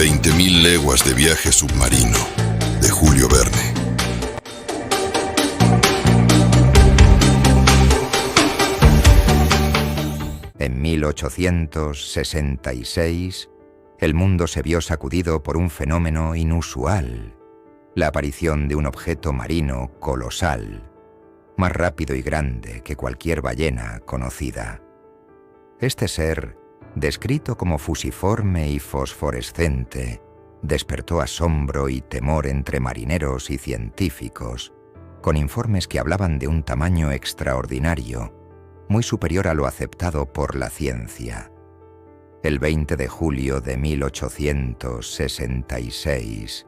20.000 leguas de viaje submarino, de Julio Verne. En 1866, el mundo se vio sacudido por un fenómeno inusual, la aparición de un objeto marino colosal, más rápido y grande que cualquier ballena conocida. Este ser, descrito como fusiforme y fosforescente, despertó asombro y temor entre marineros y científicos, con informes que hablaban de un tamaño extraordinario, muy superior a lo aceptado por la ciencia. El 20 de julio de 1866,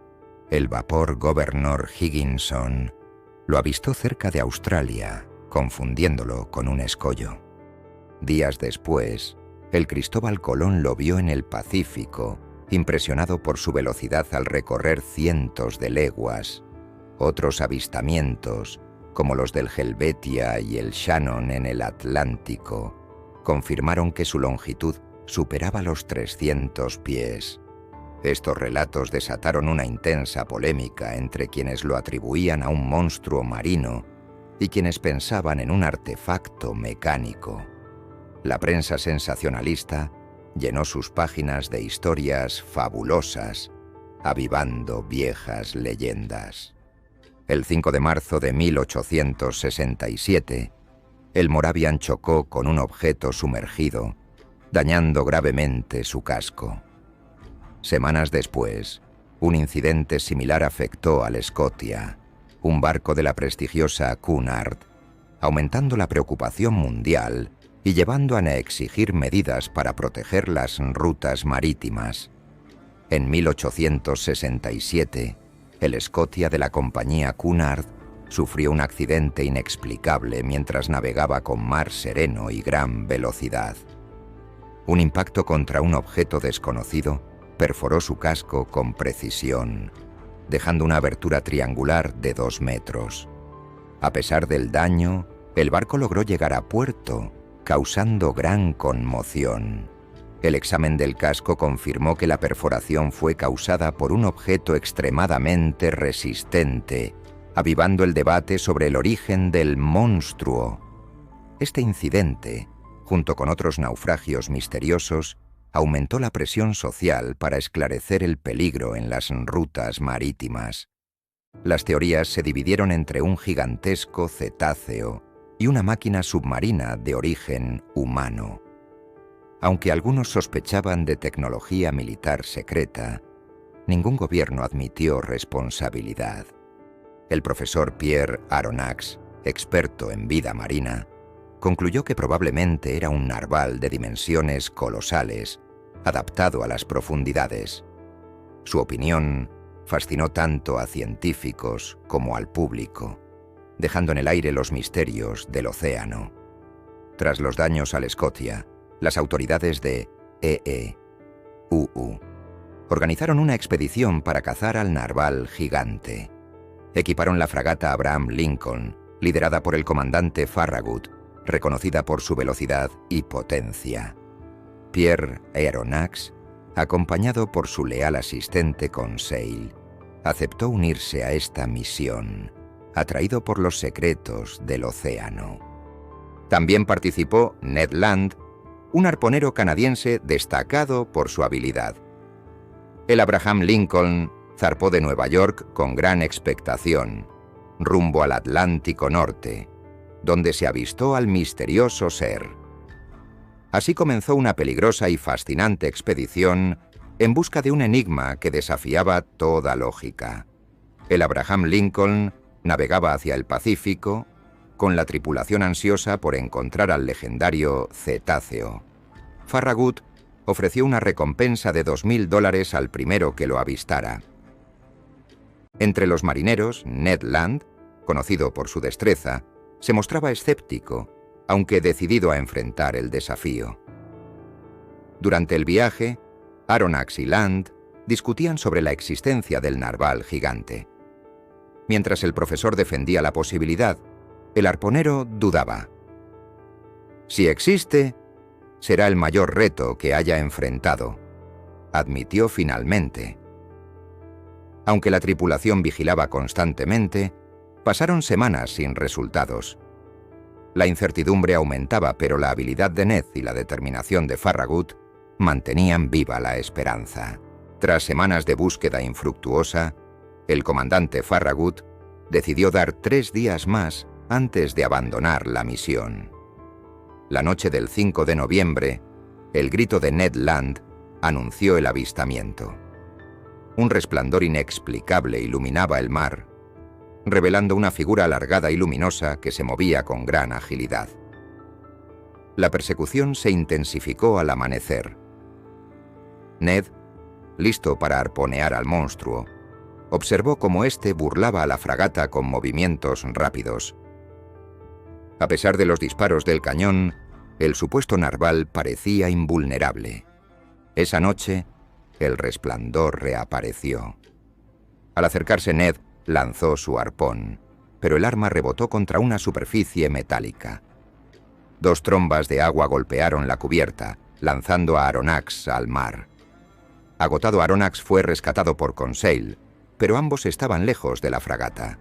el vapor Governor Higginson lo avistó cerca de Australia, confundiéndolo con un escollo. Días después, el Cristóbal Colón lo vio en el Pacífico, impresionado por su velocidad al recorrer cientos de leguas. Otros avistamientos, como los del Helvetia y el Shannon en el Atlántico, confirmaron que su longitud superaba los 300 pies. Estos relatos desataron una intensa polémica entre quienes lo atribuían a un monstruo marino y quienes pensaban en un artefacto mecánico. La prensa sensacionalista llenó sus páginas de historias fabulosas, avivando viejas leyendas. El 5 de marzo de 1867, el Moravian chocó con un objeto sumergido, dañando gravemente su casco. Semanas después, un incidente similar afectó al Scotia, un barco de la prestigiosa Cunard, aumentando la preocupación mundial y llevando a exigir medidas para proteger las rutas marítimas. En 1867, el Scotia de la compañía Cunard sufrió un accidente inexplicable mientras navegaba con mar sereno y gran velocidad. Un impacto contra un objeto desconocido perforó su casco con precisión, dejando una abertura triangular de 2 metros. A pesar del daño, el barco logró llegar a puerto, causando gran conmoción. El examen del casco confirmó que la perforación fue causada por un objeto extremadamente resistente, avivando el debate sobre el origen del monstruo. Este incidente, junto con otros naufragios misteriosos, aumentó la presión social para esclarecer el peligro en las rutas marítimas. Las teorías se dividieron entre un gigantesco cetáceo y una máquina submarina de origen humano. Aunque algunos sospechaban de tecnología militar secreta, ningún gobierno admitió responsabilidad. El profesor Pierre Aronnax, experto en vida marina, concluyó que probablemente era un narval de dimensiones colosales, adaptado a las profundidades. Su opinión fascinó tanto a científicos como al público, dejando en el aire los misterios del océano. Tras los daños al Scotia, las autoridades de EEUU organizaron una expedición para cazar al narval gigante. Equiparon la fragata Abraham Lincoln, liderada por el comandante Farragut, reconocida por su velocidad y potencia. Pierre Aronnax, acompañado por su leal asistente Conseil, aceptó unirse a esta misión, atraído por los secretos del océano. También participó Ned Land, un arponero canadiense destacado por su habilidad. El Abraham Lincoln zarpó de Nueva York con gran expectación, rumbo al Atlántico Norte, donde se avistó al misterioso ser. Así comenzó una peligrosa y fascinante expedición en busca de un enigma que desafiaba toda lógica. El Abraham Lincoln navegaba hacia el Pacífico, con la tripulación ansiosa por encontrar al legendario cetáceo. Farragut ofreció una recompensa de $2.000 al primero que lo avistara. Entre los marineros, Ned Land, conocido por su destreza, se mostraba escéptico, aunque decidido a enfrentar el desafío. Durante el viaje, Aronnax y Land discutían sobre la existencia del narval gigante. Mientras el profesor defendía la posibilidad, el arponero dudaba. Si existe, será el mayor reto que haya enfrentado. admitió finalmente. Aunque la tripulación vigilaba constantemente, pasaron semanas sin resultados. La incertidumbre aumentaba, pero la habilidad de Ned y la determinación de Farragut mantenían viva la esperanza. Tras semanas de búsqueda infructuosa, el comandante Farragut decidió dar 3 días más antes de abandonar la misión. La noche del 5 de noviembre, el grito de Ned Land anunció el avistamiento. Un resplandor inexplicable iluminaba el mar, revelando una figura alargada y luminosa que se movía con gran agilidad. La persecución se intensificó al amanecer. Ned, listo para arponear al monstruo, observó cómo éste burlaba a la fragata con movimientos rápidos. A pesar de los disparos del cañón, el supuesto narval parecía invulnerable. Esa noche, el resplandor reapareció. Al acercarse Ned, lanzó su arpón, pero el arma rebotó contra una superficie metálica. 2 trombas de agua golpearon la cubierta, lanzando a Aronnax al mar. Agotado, Aronnax fue rescatado por Conseil, pero ambos estaban lejos de la fragata.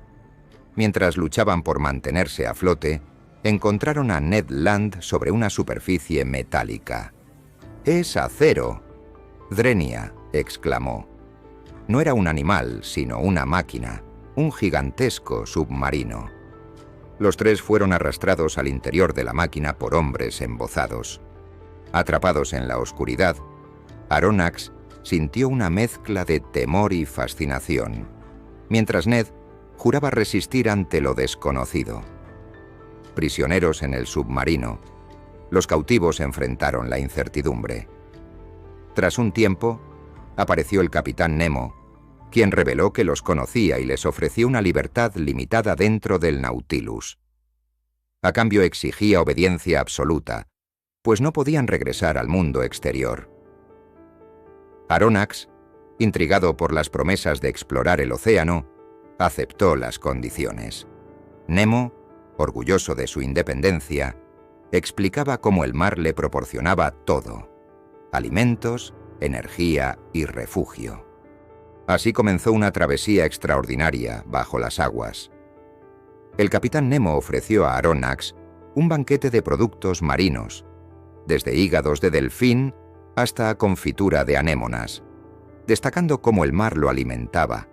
Mientras luchaban por mantenerse a flote, encontraron a Ned Land sobre una superficie metálica. «¡Es acero!», Drenia exclamó. No era un animal, sino una máquina, un gigantesco submarino. Los 3 fueron arrastrados al interior de la máquina por hombres embozados. Atrapados en la oscuridad, Aronnax sintió una mezcla de temor y fascinación, mientras Ned juraba resistir ante lo desconocido. Prisioneros en el submarino, los cautivos enfrentaron la incertidumbre. Tras un tiempo, apareció el capitán Nemo, quien reveló que los conocía y les ofreció una libertad limitada dentro del Nautilus. A cambio exigía obediencia absoluta, pues no podían regresar al mundo exterior. Aronnax, intrigado por las promesas de explorar el océano, aceptó las condiciones. Nemo, orgulloso de su independencia, explicaba cómo el mar le proporcionaba todo: alimentos, energía y refugio. Así comenzó una travesía extraordinaria bajo las aguas. El capitán Nemo ofreció a Aronnax un banquete de productos marinos, desde hígados de delfín hasta confitura de anémonas, destacando cómo el mar lo alimentaba,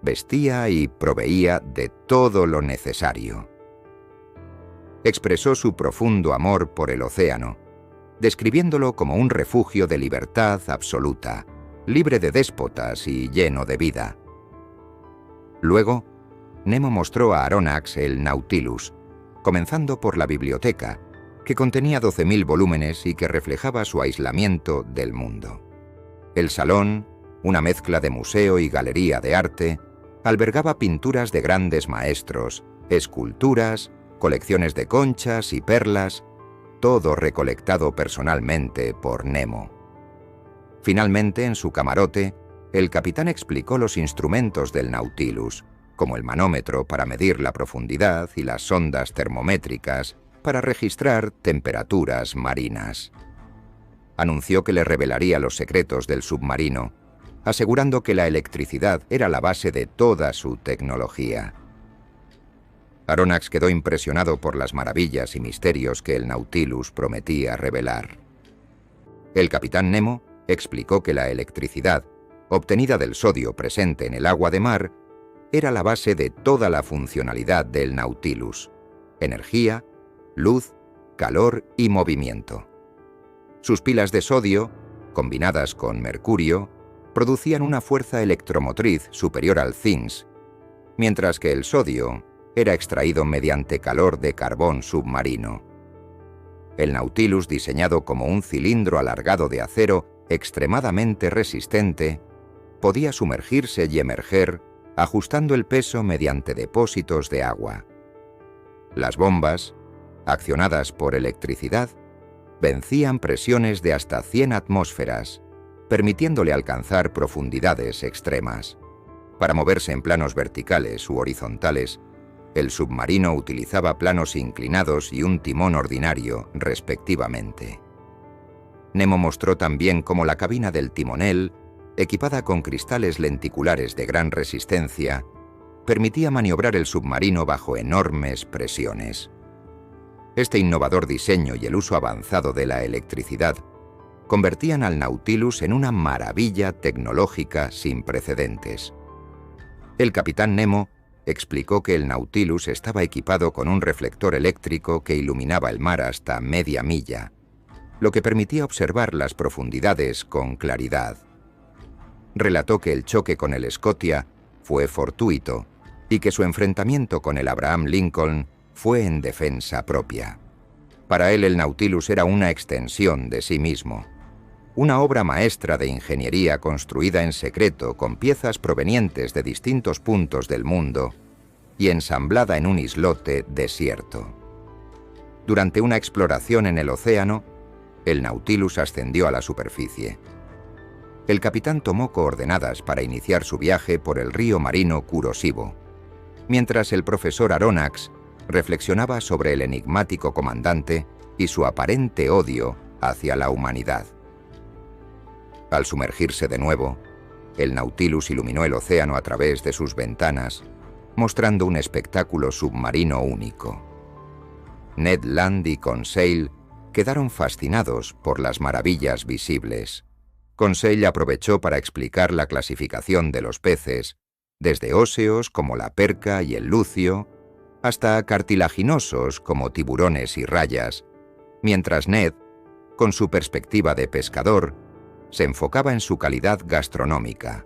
vestía y proveía de todo lo necesario. Expresó su profundo amor por el océano, describiéndolo como un refugio de libertad absoluta, libre de déspotas y lleno de vida. Luego, Nemo mostró a Aronnax el Nautilus, comenzando por la biblioteca, que contenía 12.000 volúmenes y que reflejaba su aislamiento del mundo. El salón, una mezcla de museo y galería de arte, albergaba pinturas de grandes maestros, esculturas, colecciones de conchas y perlas, todo recolectado personalmente por Nemo. Finalmente, en su camarote, el capitán explicó los instrumentos del Nautilus, como el manómetro para medir la profundidad y las sondas termométricas para registrar temperaturas marinas. Anunció que le revelaría los secretos del submarino, asegurando que la electricidad era la base de toda su tecnología. Aronnax quedó impresionado por las maravillas y misterios que el Nautilus prometía revelar. El capitán Nemo explicó que la electricidad, obtenida del sodio presente en el agua de mar, era la base de toda la funcionalidad del Nautilus: energía, luz, calor y movimiento. Sus pilas de sodio, combinadas con mercurio, producían una fuerza electromotriz superior al zinc, mientras que el sodio era extraído mediante calor de carbón submarino. El Nautilus, diseñado como un cilindro alargado de acero extremadamente resistente, podía sumergirse y emerger ajustando el peso mediante depósitos de agua. Las bombas, accionadas por electricidad, vencían presiones de hasta 100 atmósferas, permitiéndole alcanzar profundidades extremas. Para moverse en planos verticales u horizontales, el submarino utilizaba planos inclinados y un timón ordinario, respectivamente. Nemo mostró también cómo la cabina del timonel, equipada con cristales lenticulares de gran resistencia, permitía maniobrar el submarino bajo enormes presiones. Este innovador diseño y el uso avanzado de la electricidad convertían al Nautilus en una maravilla tecnológica sin precedentes. El capitán Nemo explicó que el Nautilus estaba equipado con un reflector eléctrico que iluminaba el mar hasta media milla, lo que permitía observar las profundidades con claridad. Relató que el choque con el Scotia fue fortuito y que su enfrentamiento con el Abraham Lincoln fue en defensa propia. Para él el Nautilus era una extensión de sí mismo, una obra maestra de ingeniería construida en secreto con piezas provenientes de distintos puntos del mundo y ensamblada en un islote desierto. Durante una exploración en el océano, el Nautilus ascendió a la superficie. El capitán tomó coordenadas para iniciar su viaje por el río marino Kurosibo, mientras el profesor Aronnax reflexionaba sobre el enigmático comandante y su aparente odio hacia la humanidad. Al sumergirse de nuevo, el Nautilus iluminó el océano a través de sus ventanas, mostrando un espectáculo submarino único. Ned Land y Conseil quedaron fascinados por las maravillas visibles. Conseil aprovechó para explicar la clasificación de los peces, desde óseos como la perca y el lucio, hasta cartilaginosos como tiburones y rayas, mientras Ned, con su perspectiva de pescador, se enfocaba en su calidad gastronómica.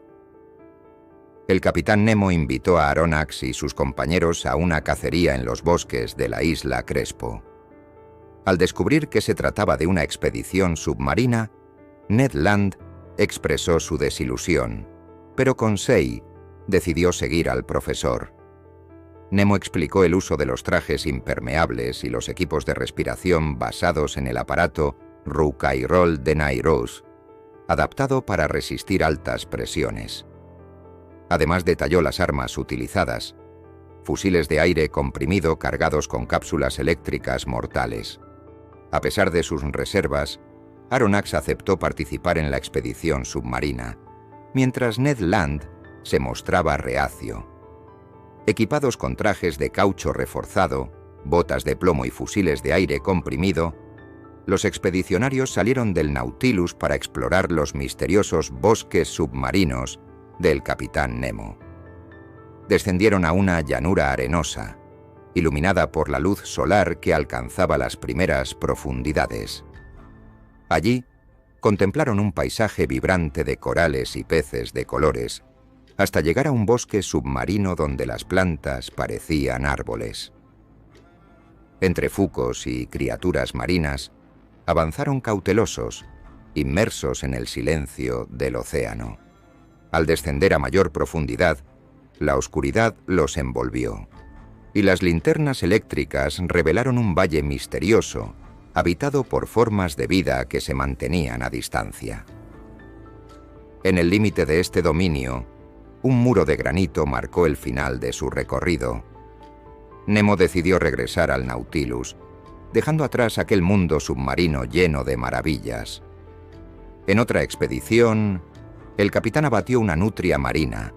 El capitán Nemo invitó a Aronnax y sus compañeros a una cacería en los bosques de la isla Crespo. Al descubrir que se trataba de una expedición submarina, Ned Land expresó su desilusión, pero Conseil decidió seguir al profesor. Nemo explicó el uso de los trajes impermeables y los equipos de respiración basados en el aparato Rouquayrol de Nairous, adaptado para resistir altas presiones. Además detalló las armas utilizadas, fusiles de aire comprimido cargados con cápsulas eléctricas mortales. A pesar de sus reservas, Aronnax aceptó participar en la expedición submarina, mientras Ned Land se mostraba reacio. Equipados con trajes de caucho reforzado, botas de plomo y fusiles de aire comprimido, los expedicionarios salieron del Nautilus para explorar los misteriosos bosques submarinos del capitán Nemo. Descendieron a una llanura arenosa, iluminada por la luz solar que alcanzaba las primeras profundidades. Allí, contemplaron un paisaje vibrante de corales y peces de colores, hasta llegar a un bosque submarino donde las plantas parecían árboles. Entre fucos y criaturas marinas, avanzaron cautelosos, inmersos en el silencio del océano. Al descender a mayor profundidad, la oscuridad los envolvió, y las linternas eléctricas revelaron un valle misterioso, habitado por formas de vida que se mantenían a distancia. En el límite de este dominio, un muro de granito marcó el final de su recorrido. Nemo decidió regresar al Nautilus, dejando atrás aquel mundo submarino lleno de maravillas. En otra expedición, el capitán abatió una nutria marina,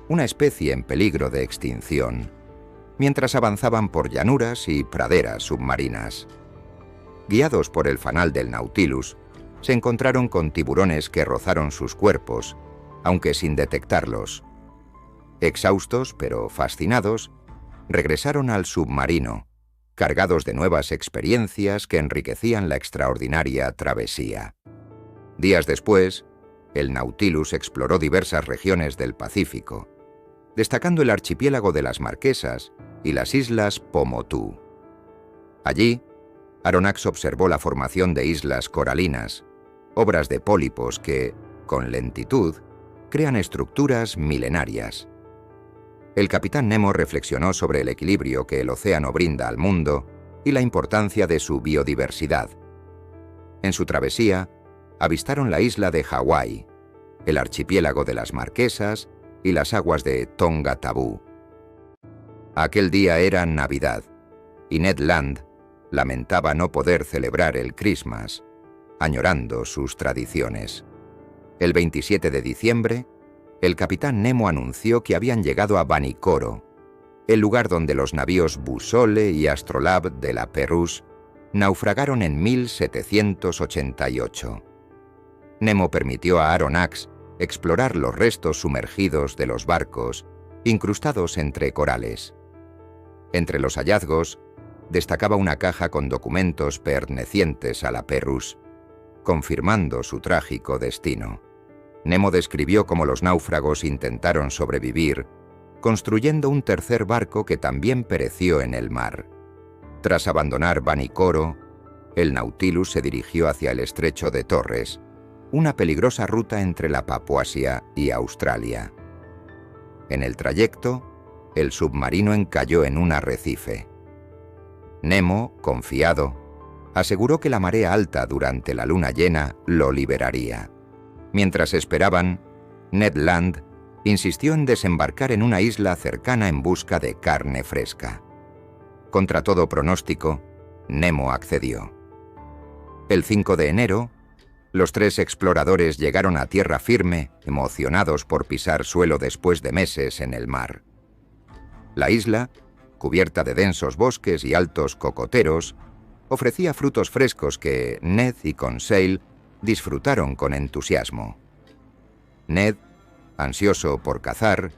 una especie en peligro de extinción, mientras avanzaban por llanuras y praderas submarinas. Guiados por el fanal del Nautilus, se encontraron con tiburones que rozaron sus cuerpos, aunque sin detectarlos. Exhaustos pero fascinados, regresaron al submarino, cargados de nuevas experiencias que enriquecían la extraordinaria travesía. Días después, el Nautilus exploró diversas regiones del Pacífico, destacando el archipiélago de las Marquesas y las islas Pomotou. Allí, Aronnax observó la formación de islas coralinas, obras de pólipos que, con lentitud, crean estructuras milenarias. El capitán Nemo reflexionó sobre el equilibrio que el océano brinda al mundo y la importancia de su biodiversidad. En su travesía, avistaron la isla de Hawái, el archipiélago de las Marquesas y las aguas de Tonga Tabú. Aquel día era Navidad, y Ned Land lamentaba no poder celebrar el Christmas, añorando sus tradiciones. El 27 de diciembre, el capitán Nemo anunció que habían llegado a Vanikoro, el lugar donde los navíos Boussole y Astrolabe de la Pérouse naufragaron en 1788. Nemo permitió a Aronnax explorar los restos sumergidos de los barcos, incrustados entre corales. Entre los hallazgos, destacaba una caja con documentos pertenecientes a la Pérouse, confirmando su trágico destino. Nemo describió cómo los náufragos intentaron sobrevivir, construyendo un tercer barco que también pereció en el mar. Tras abandonar Vanikoro, el Nautilus se dirigió hacia el estrecho de Torres, una peligrosa ruta entre la Papuasia y Australia. En el trayecto, el submarino encalló en un arrecife. Nemo, confiado, aseguró que la marea alta durante la luna llena lo liberaría. Mientras esperaban, Ned Land insistió en desembarcar en una isla cercana en busca de carne fresca. Contra todo pronóstico, Nemo accedió. El 5 de enero, los tres exploradores llegaron a tierra firme, emocionados por pisar suelo después de meses en el mar. La isla, cubierta de densos bosques y altos cocoteros, ofrecía frutos frescos que Ned y Conseil disfrutaron con entusiasmo. Ned, ansioso por cazar,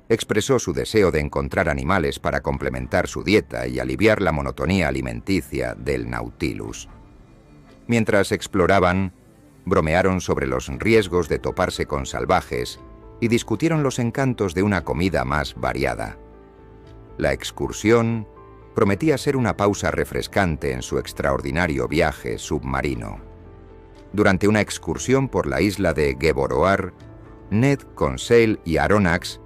expresó su deseo de encontrar animales para complementar su dieta y aliviar la monotonía alimenticia del Nautilus. Mientras exploraban, bromearon sobre los riesgos de toparse con salvajes y discutieron los encantos de una comida más variada. La excursión prometía ser una pausa refrescante en su extraordinario viaje submarino. Durante una excursión por la isla de Gueboroar, Ned, Conseil y Aronnax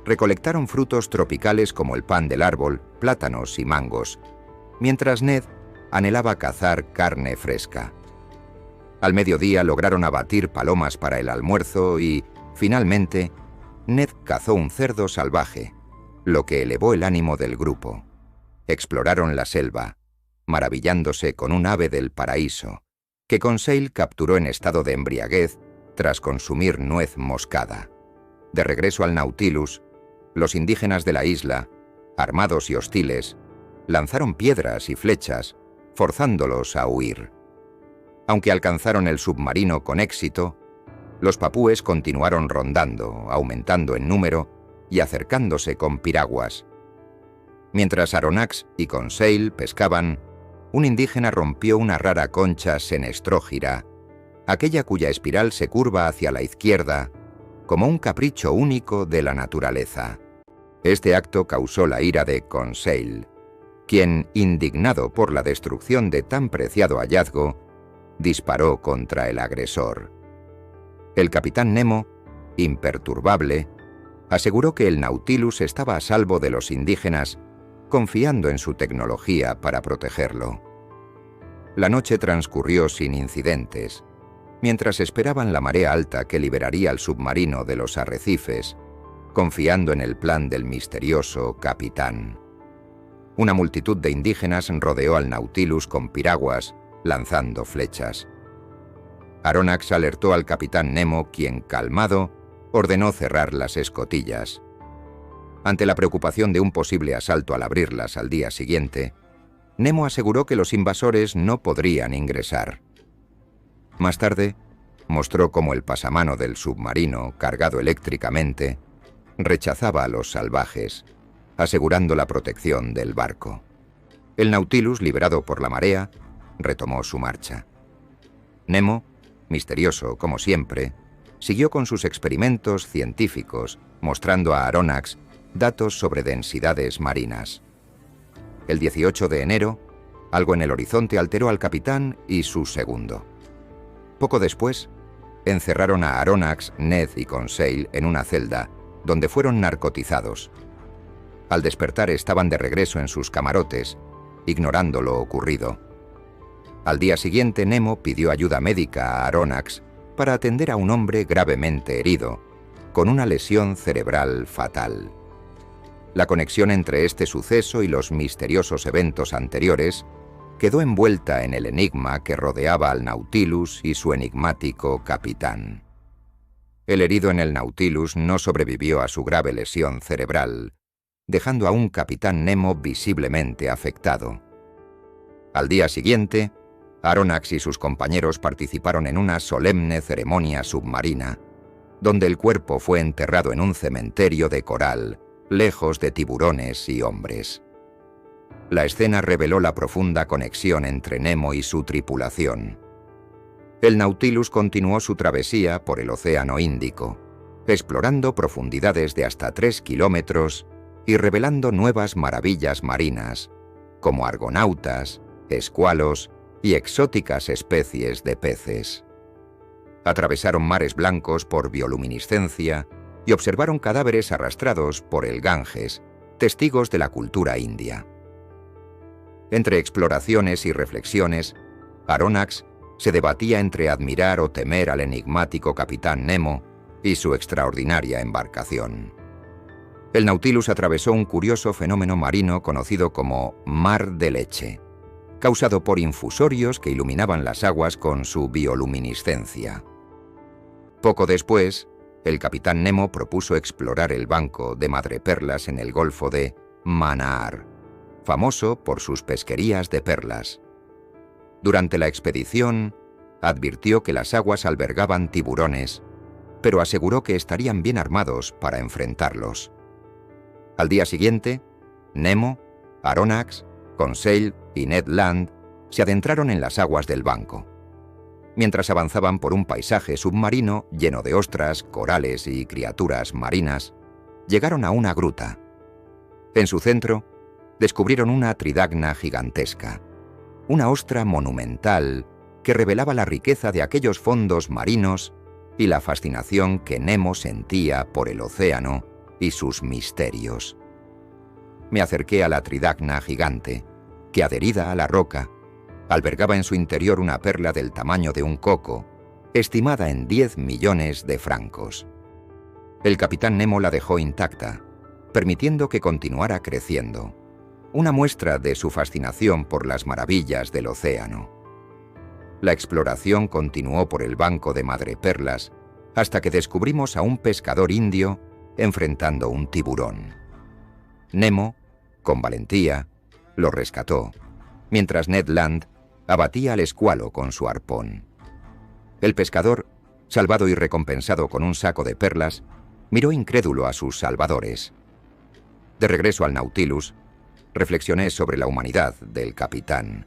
recolectaron frutos tropicales como el pan del árbol, plátanos y mangos, mientras Ned anhelaba cazar carne fresca. Al mediodía lograron abatir palomas para el almuerzo y, finalmente, Ned cazó un cerdo salvaje, lo que elevó el ánimo del grupo. Exploraron la selva, maravillándose con un ave del paraíso, que Conseil capturó en estado de embriaguez tras consumir nuez moscada. De regreso al Nautilus, los indígenas de la isla, armados y hostiles, lanzaron piedras y flechas, forzándolos a huir. Aunque alcanzaron el submarino con éxito, los papúes continuaron rondando, aumentando en número y acercándose con piraguas. Mientras Aronnax y Conseil pescaban, un indígena rompió una rara concha senestrógira, aquella cuya espiral se curva hacia la izquierda, como un capricho único de la naturaleza. Este acto causó la ira de Conseil, quien, indignado por la destrucción de tan preciado hallazgo, disparó contra el agresor. El capitán Nemo, imperturbable, aseguró que el Nautilus estaba a salvo de los indígenas, confiando en su tecnología para protegerlo. La noche transcurrió sin incidentes, mientras esperaban la marea alta que liberaría al submarino de los arrecifes, confiando en el plan del misterioso capitán. Una multitud de indígenas rodeó al Nautilus con piraguas, lanzando flechas. Aronnax alertó al capitán Nemo, quien, calmado, ordenó cerrar las escotillas. Ante la preocupación de un posible asalto al abrirlas al día siguiente, Nemo aseguró que los invasores no podrían ingresar. Más tarde, mostró cómo el pasamano del submarino, cargado eléctricamente, rechazaba a los salvajes, asegurando la protección del barco. El Nautilus, liberado por la marea, retomó su marcha. Nemo, misterioso como siempre, siguió con sus experimentos científicos, mostrando a Aronnax datos sobre densidades marinas. El 18 de enero, algo en el horizonte alteró al capitán y su segundo. Poco después, encerraron a Aronnax, Ned y Conseil en una celda, donde fueron narcotizados. Al despertar estaban de regreso en sus camarotes, ignorando lo ocurrido. Al día siguiente, Nemo pidió ayuda médica a Aronnax para atender a un hombre gravemente herido, con una lesión cerebral fatal. La conexión entre este suceso y los misteriosos eventos anteriores quedó envuelta en el enigma que rodeaba al Nautilus y su enigmático capitán. El herido en el Nautilus no sobrevivió a su grave lesión cerebral, dejando a un capitán Nemo visiblemente afectado. Al día siguiente, Aronnax y sus compañeros participaron en una solemne ceremonia submarina, donde el cuerpo fue enterrado en un cementerio de coral, lejos de tiburones y hombres. La escena reveló la profunda conexión entre Nemo y su tripulación. El Nautilus continuó su travesía por el Océano Índico, explorando profundidades de hasta 3 kilómetros y revelando nuevas maravillas marinas, como argonautas, escualos y exóticas especies de peces. Atravesaron mares blancos por bioluminiscencia y observaron cadáveres arrastrados por el Ganges, testigos de la cultura india. Entre exploraciones y reflexiones, Aronnax se debatía entre admirar o temer al enigmático capitán Nemo y su extraordinaria embarcación. El Nautilus atravesó un curioso fenómeno marino conocido como mar de leche, causado por infusorios que iluminaban las aguas con su bioluminiscencia. Poco después, el capitán Nemo propuso explorar el banco de madreperlas en el Golfo de Mannar, famoso por sus pesquerías de perlas. Durante la expedición, advirtió que las aguas albergaban tiburones, pero aseguró que estarían bien armados para enfrentarlos. Al día siguiente, Nemo, Aronnax, Conseil y Ned Land se adentraron en las aguas del banco. Mientras avanzaban por un paisaje submarino lleno de ostras, corales y criaturas marinas, llegaron a una gruta. En su centro, descubrieron una tridacna gigantesca, una ostra monumental que revelaba la riqueza de aquellos fondos marinos y la fascinación que Nemo sentía por el océano y sus misterios. Me acerqué a la tridacna gigante, que adherida a la roca, albergaba en su interior una perla del tamaño de un coco, estimada en 10 millones de francos. El capitán Nemo la dejó intacta, permitiendo que continuara creciendo, una muestra de su fascinación por las maravillas del océano. La exploración continuó por el banco de madreperlas hasta que descubrimos a un pescador indio enfrentando un tiburón. Nemo, con valentía, lo rescató, mientras Ned Land abatía al escualo con su arpón. El pescador, salvado y recompensado con un saco de perlas, miró incrédulo a sus salvadores. De regreso al Nautilus, reflexioné sobre la humanidad del capitán,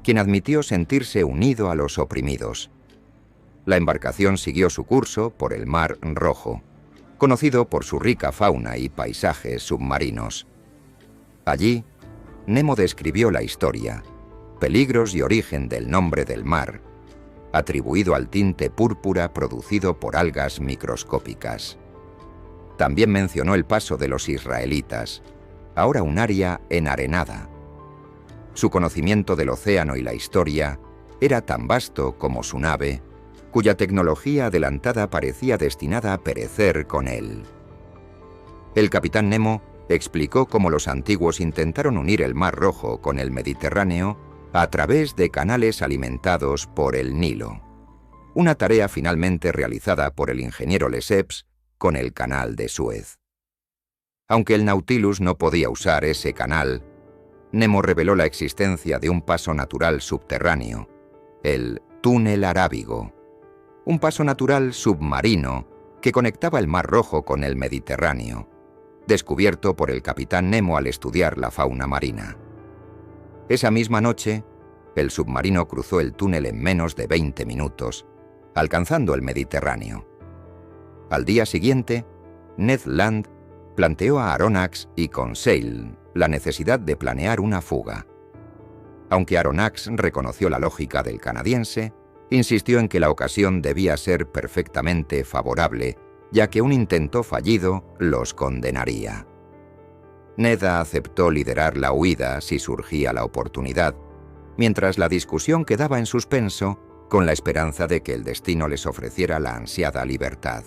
quien admitió sentirse unido a los oprimidos. La embarcación siguió su curso por el Mar Rojo, conocido por su rica fauna y paisajes submarinos. Allí, Nemo describió la historia, peligros y origen del nombre del mar, atribuido al tinte púrpura producido por algas microscópicas. También mencionó el paso de los israelitas, ahora un área enarenada. Su conocimiento del océano y la historia era tan vasto como su nave, cuya tecnología adelantada parecía destinada a perecer con él. El capitán Nemo explicó cómo los antiguos intentaron unir el Mar Rojo con el Mediterráneo a través de canales alimentados por el Nilo, una tarea finalmente realizada por el ingeniero Lesseps con el Canal de Suez. Aunque el Nautilus no podía usar ese canal, Nemo reveló la existencia de un paso natural subterráneo, el Túnel Arábigo, un paso natural submarino que conectaba el Mar Rojo con el Mediterráneo, descubierto por el capitán Nemo al estudiar la fauna marina. Esa misma noche, el submarino cruzó el túnel en menos de 20 minutos, alcanzando el Mediterráneo. Al día siguiente, Ned Land planteó a Aronnax y Conseil la necesidad de planear una fuga. Aunque Aronnax reconoció la lógica del canadiense, insistió en que la ocasión debía ser perfectamente favorable, ya que un intento fallido los condenaría. Ned aceptó liderar la huida si surgía la oportunidad, mientras la discusión quedaba en suspenso, con la esperanza de que el destino les ofreciera la ansiada libertad.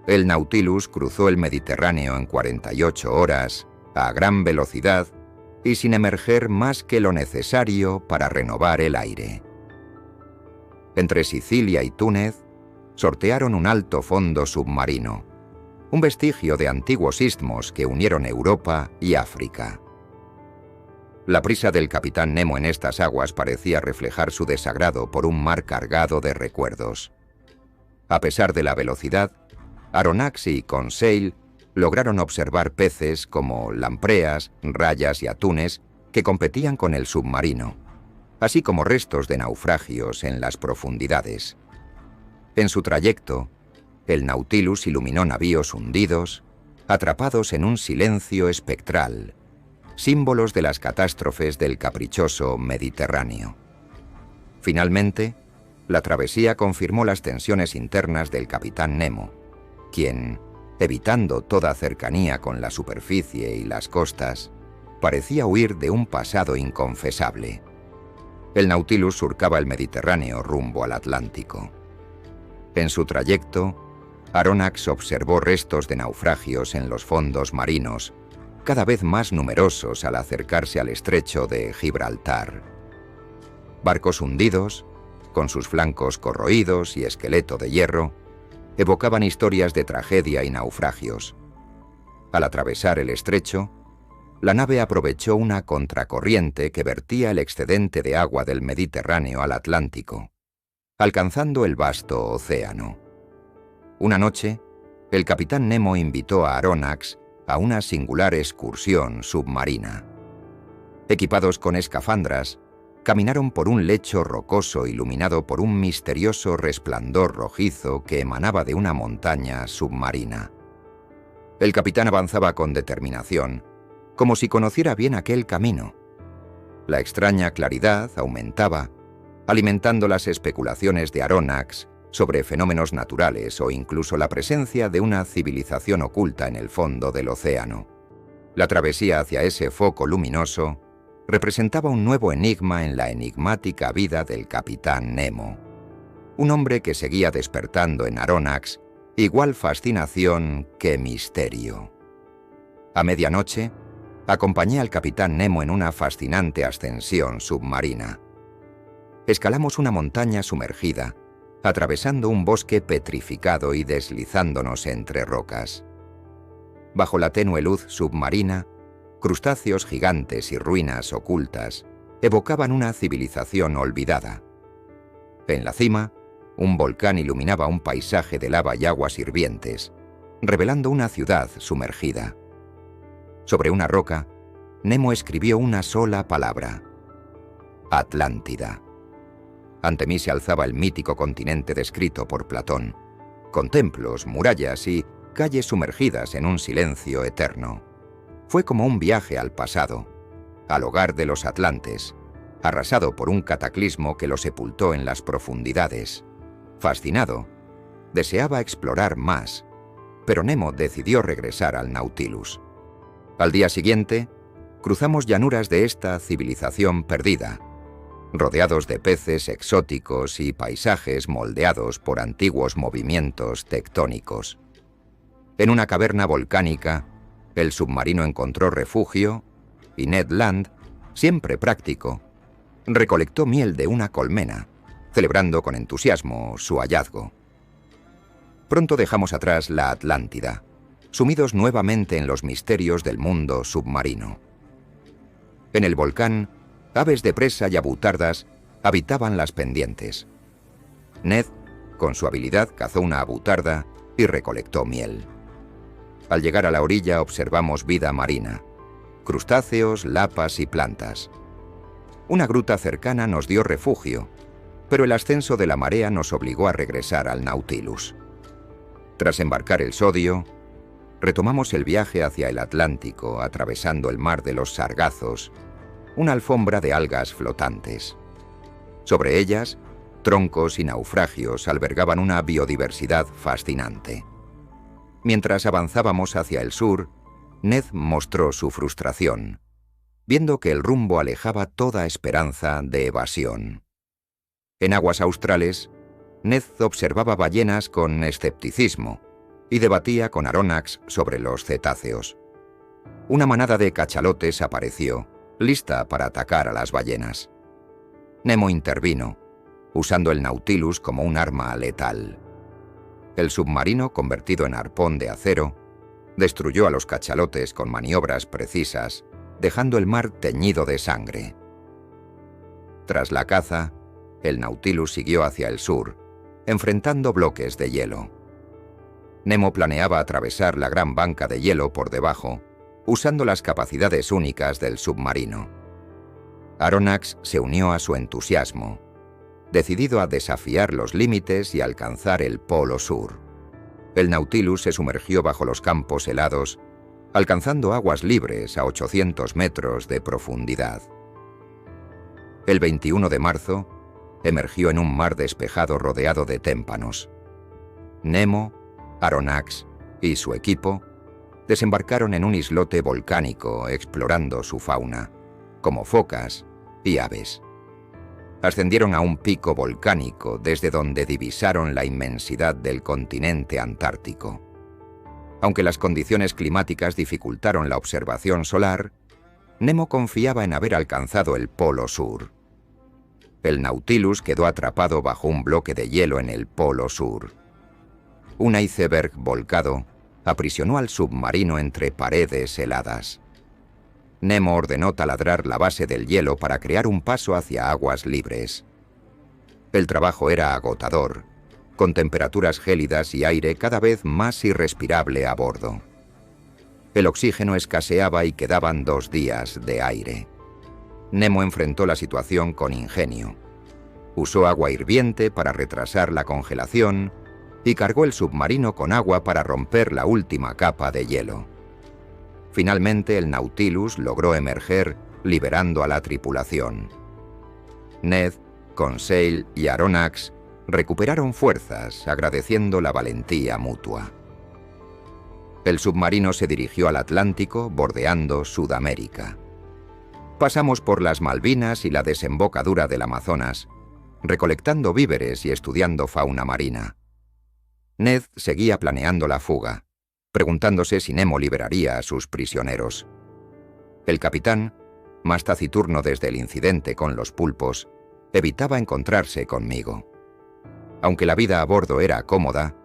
El Nautilus cruzó el Mediterráneo en 48 horas, a gran velocidad, y sin emerger más que lo necesario para renovar el aire. Entre Sicilia y Túnez, sortearon un alto fondo submarino, un vestigio de antiguos istmos que unieron Europa y África. La prisa del capitán Nemo en estas aguas parecía reflejar su desagrado por un mar cargado de recuerdos. A pesar de la velocidad, Aronnax y Conseil lograron observar peces como lampreas, rayas y atunes que competían con el submarino, así como restos de naufragios en las profundidades. En su trayecto, el Nautilus iluminó navíos hundidos, atrapados en un silencio espectral, símbolos de las catástrofes del caprichoso Mediterráneo. Finalmente, la travesía confirmó las tensiones internas del capitán Nemo, quien, evitando toda cercanía con la superficie y las costas, parecía huir de un pasado inconfesable. El Nautilus surcaba el Mediterráneo rumbo al Atlántico. En su trayecto, Aronnax observó restos de naufragios en los fondos marinos, cada vez más numerosos al acercarse al estrecho de Gibraltar. Barcos hundidos, con sus flancos corroídos y esqueleto de hierro, evocaban historias de tragedia y naufragios. Al atravesar el estrecho, la nave aprovechó una contracorriente que vertía el excedente de agua del Mediterráneo al Atlántico, alcanzando el vasto océano. Una noche, el capitán Nemo invitó a Aronnax a una singular excursión submarina. Equipados con escafandras, caminaron por un lecho rocoso iluminado por un misterioso resplandor rojizo que emanaba de una montaña submarina. El capitán avanzaba con determinación, como si conociera bien aquel camino. La extraña claridad aumentaba, alimentando las especulaciones de Aronnax sobre fenómenos naturales o incluso la presencia de una civilización oculta en el fondo del océano. La travesía hacia ese foco luminoso representaba un nuevo enigma en la enigmática vida del capitán Nemo, un hombre que seguía despertando en Aronnax igual fascinación que misterio. A medianoche, acompañé al capitán Nemo en una fascinante ascensión submarina. Escalamos una montaña sumergida, atravesando un bosque petrificado y deslizándonos entre rocas. Bajo la tenue luz submarina, crustáceos gigantes y ruinas ocultas evocaban una civilización olvidada. En la cima, un volcán iluminaba un paisaje de lava y aguas hirvientes, revelando una ciudad sumergida. Sobre una roca, Nemo escribió una sola palabra: Atlántida. Ante mí se alzaba el mítico continente descrito por Platón, con templos, murallas y calles sumergidas en un silencio eterno. Fue como un viaje al pasado, al hogar de los atlantes, arrasado por un cataclismo que lo sepultó en las profundidades. Fascinado, deseaba explorar más, pero Nemo decidió regresar al Nautilus. Al día siguiente, cruzamos llanuras de esta civilización perdida, rodeados de peces exóticos y paisajes moldeados por antiguos movimientos tectónicos. En una caverna volcánica, el submarino encontró refugio y Ned Land, siempre práctico, recolectó miel de una colmena, celebrando con entusiasmo su hallazgo. Pronto dejamos atrás la Atlántida, sumidos nuevamente en los misterios del mundo submarino. En el volcán, aves de presa y abutardas habitaban las pendientes. Ned, con su habilidad, cazó una abutarda y recolectó miel. Al llegar a la orilla observamos vida marina, crustáceos, lapas y plantas. Una gruta cercana nos dio refugio, pero el ascenso de la marea nos obligó a regresar al Nautilus. Tras embarcar el sodio, retomamos el viaje hacia el Atlántico, atravesando el mar de los sargazos, una alfombra de algas flotantes. Sobre ellas, troncos y naufragios albergaban una biodiversidad fascinante. Mientras avanzábamos hacia el sur, Ned mostró su frustración, viendo que el rumbo alejaba toda esperanza de evasión. En aguas australes, Ned observaba ballenas con escepticismo y debatía con Aronnax sobre los cetáceos. Una manada de cachalotes apareció, lista para atacar a las ballenas. Nemo intervino, usando el Nautilus como un arma letal. El submarino, convertido en arpón de acero, destruyó a los cachalotes con maniobras precisas, dejando el mar teñido de sangre. Tras la caza, el Nautilus siguió hacia el sur, enfrentando bloques de hielo. Nemo planeaba atravesar la gran banca de hielo por debajo, usando las capacidades únicas del submarino. Aronnax se unió a su entusiasmo, decidido a desafiar los límites y alcanzar el Polo Sur. El Nautilus se sumergió bajo los campos helados, alcanzando aguas libres a 800 metros de profundidad. El 21 de marzo, emergió en un mar despejado rodeado de témpanos. Nemo, Aronnax y su equipo desembarcaron en un islote volcánico explorando su fauna, como focas y aves. Ascendieron a un pico volcánico desde donde divisaron la inmensidad del continente antártico. Aunque las condiciones climáticas dificultaron la observación solar, Nemo confiaba en haber alcanzado el Polo Sur. El Nautilus quedó atrapado bajo un bloque de hielo en el Polo Sur. Un iceberg volcado aprisionó al submarino entre paredes heladas. Nemo ordenó taladrar la base del hielo para crear un paso hacia aguas libres. El trabajo era agotador, con temperaturas gélidas y aire cada vez más irrespirable a bordo. El oxígeno escaseaba y quedaban 2 días de aire. Nemo enfrentó la situación con ingenio. Usó agua hirviente para retrasar la congelación y cargó el submarino con agua para romper la última capa de hielo. Finalmente, el Nautilus logró emerger, liberando a la tripulación. Ned, Conseil y Aronnax recuperaron fuerzas, agradeciendo la valentía mutua. El submarino se dirigió al Atlántico, bordeando Sudamérica. Pasamos por las Malvinas y la desembocadura del Amazonas, recolectando víveres y estudiando fauna marina. Ned seguía planeando la fuga, preguntándose si Nemo liberaría a sus prisioneros. El capitán, más taciturno desde el incidente con los pulpos, evitaba encontrarse conmigo. Aunque la vida a bordo era cómoda,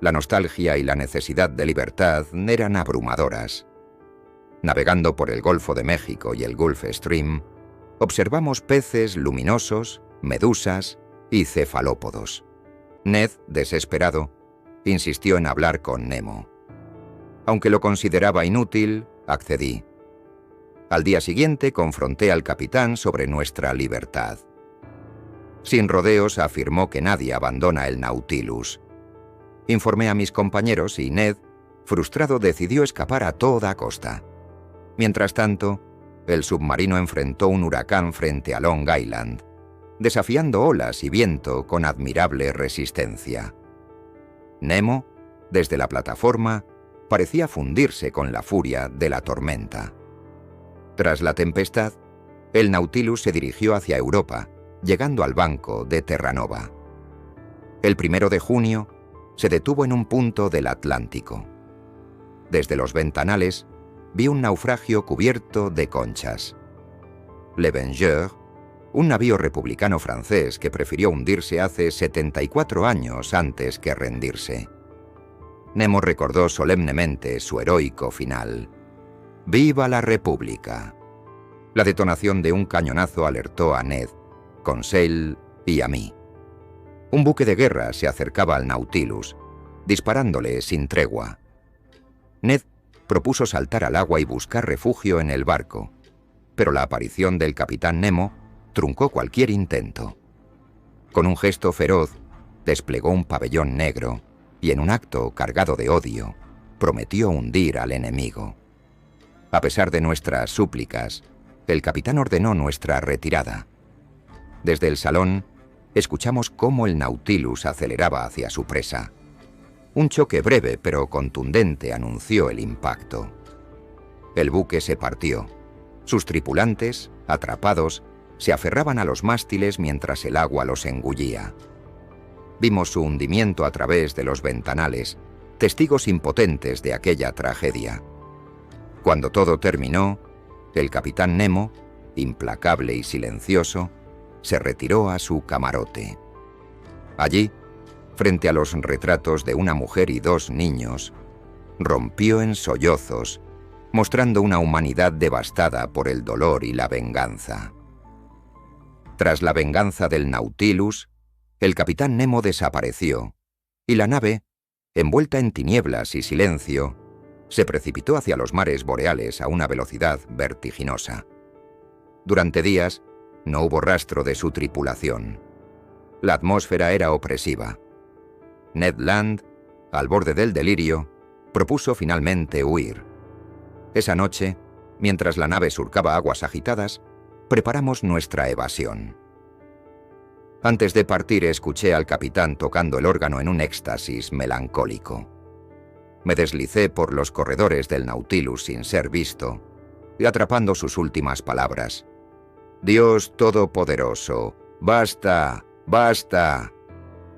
la nostalgia y la necesidad de libertad eran abrumadoras. Navegando por el Golfo de México y el Gulf Stream, observamos peces luminosos, medusas y cefalópodos. Ned, desesperado, insistió en hablar con Nemo. Aunque lo consideraba inútil, accedí. Al día siguiente confronté al capitán sobre nuestra libertad. Sin rodeos afirmó que nadie abandona el Nautilus. Informé a mis compañeros y Ned, frustrado, decidió escapar a toda costa. Mientras tanto, el submarino enfrentó un huracán frente a Long Island, desafiando olas y viento con admirable resistencia. Nemo, desde la plataforma, parecía fundirse con la furia de la tormenta. Tras la tempestad, el Nautilus se dirigió hacia Europa, llegando al banco de Terranova. El 1 de junio, se detuvo en un punto del Atlántico. Desde los ventanales, vi un naufragio cubierto de conchas. Le Vengeur, un navío republicano francés que prefirió hundirse hace 74 años antes que rendirse. Nemo recordó solemnemente su heroico final. ¡Viva la República! La detonación de un cañonazo alertó a Ned, Conseil y a mí. Un buque de guerra se acercaba al Nautilus, disparándole sin tregua. Ned propuso saltar al agua y buscar refugio en el barco, pero la aparición del capitán Nemo truncó cualquier intento. Con un gesto feroz, desplegó un pabellón negro y, en un acto cargado de odio, prometió hundir al enemigo. A pesar de nuestras súplicas, el capitán ordenó nuestra retirada. Desde el salón, escuchamos cómo el Nautilus aceleraba hacia su presa. Un choque breve pero contundente anunció el impacto. El buque se partió. Sus tripulantes, atrapados, se aferraban a los mástiles mientras el agua los engullía. Vimos su hundimiento a través de los ventanales, testigos impotentes de aquella tragedia. Cuando todo terminó, el capitán Nemo, implacable y silencioso, se retiró a su camarote. Allí, frente a los retratos de una mujer y 2 niños, rompió en sollozos, mostrando una humanidad devastada por el dolor y la venganza. Tras la venganza del Nautilus, el capitán Nemo desapareció, y la nave, envuelta en tinieblas y silencio, se precipitó hacia los mares boreales a una velocidad vertiginosa. Durante días, no hubo rastro de su tripulación. La atmósfera era opresiva. Ned Land, al borde del delirio, propuso finalmente huir. Esa noche, mientras la nave surcaba aguas agitadas, preparamos nuestra evasión. Antes de partir escuché al capitán tocando el órgano en un éxtasis melancólico. Me deslicé por los corredores del Nautilus sin ser visto y atrapando sus últimas palabras. «Dios Todopoderoso, basta, basta».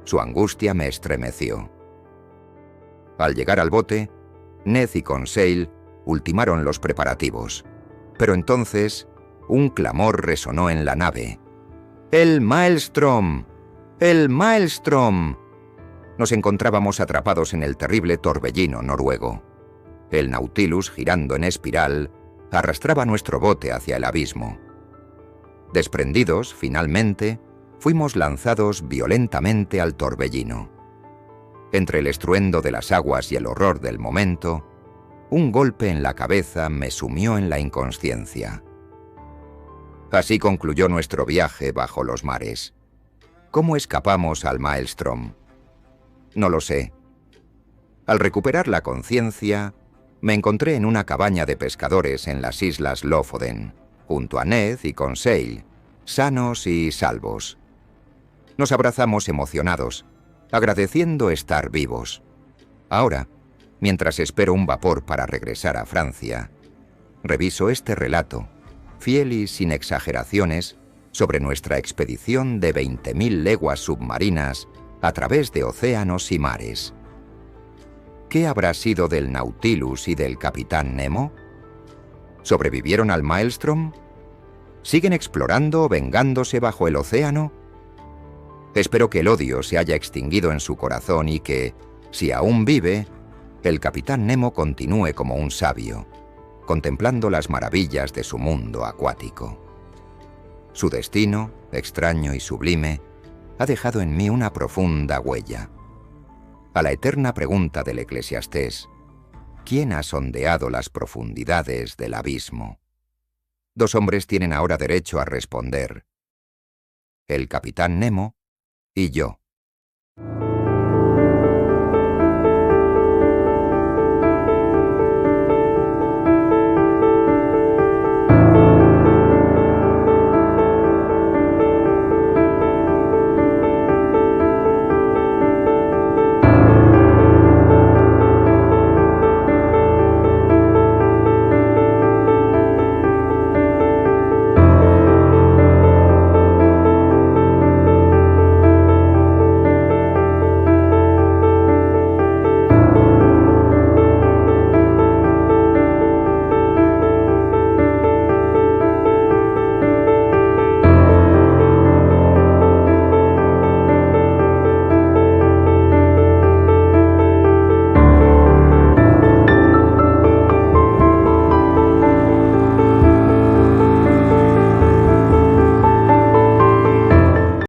Su angustia me estremeció. Al llegar al bote, Ned y Conseil ultimaron los preparativos, pero entonces un clamor resonó en la nave. ¡El Maelstrom! ¡El Maelstrom! Nos encontrábamos atrapados en el terrible torbellino noruego. El Nautilus, girando en espiral, arrastraba nuestro bote hacia el abismo. Desprendidos, finalmente, fuimos lanzados violentamente al torbellino. Entre el estruendo de las aguas y el horror del momento, un golpe en la cabeza me sumió en la inconsciencia. Así concluyó nuestro viaje bajo los mares. ¿Cómo escapamos al Maelstrom? No lo sé. Al recuperar la conciencia, me encontré en una cabaña de pescadores en las islas Lofoden, junto a Ned y Conseil, sanos y salvos. Nos abrazamos emocionados, agradeciendo estar vivos. Ahora, mientras espero un vapor para regresar a Francia, reviso este relato, fiel y sin exageraciones, sobre nuestra expedición de 20.000 leguas submarinas a través de océanos y mares. ¿Qué habrá sido del Nautilus y del capitán Nemo? ¿Sobrevivieron al Maelstrom? ¿Siguen explorando o vengándose bajo el océano? Espero que el odio se haya extinguido en su corazón y que, si aún vive, el capitán Nemo continúe como un sabio, contemplando las maravillas de su mundo acuático. Su destino, extraño y sublime, ha dejado en mí una profunda huella. A la eterna pregunta del Eclesiastés, ¿quién ha sondeado las profundidades del abismo? 2 hombres tienen ahora derecho a responder: el capitán Nemo y yo.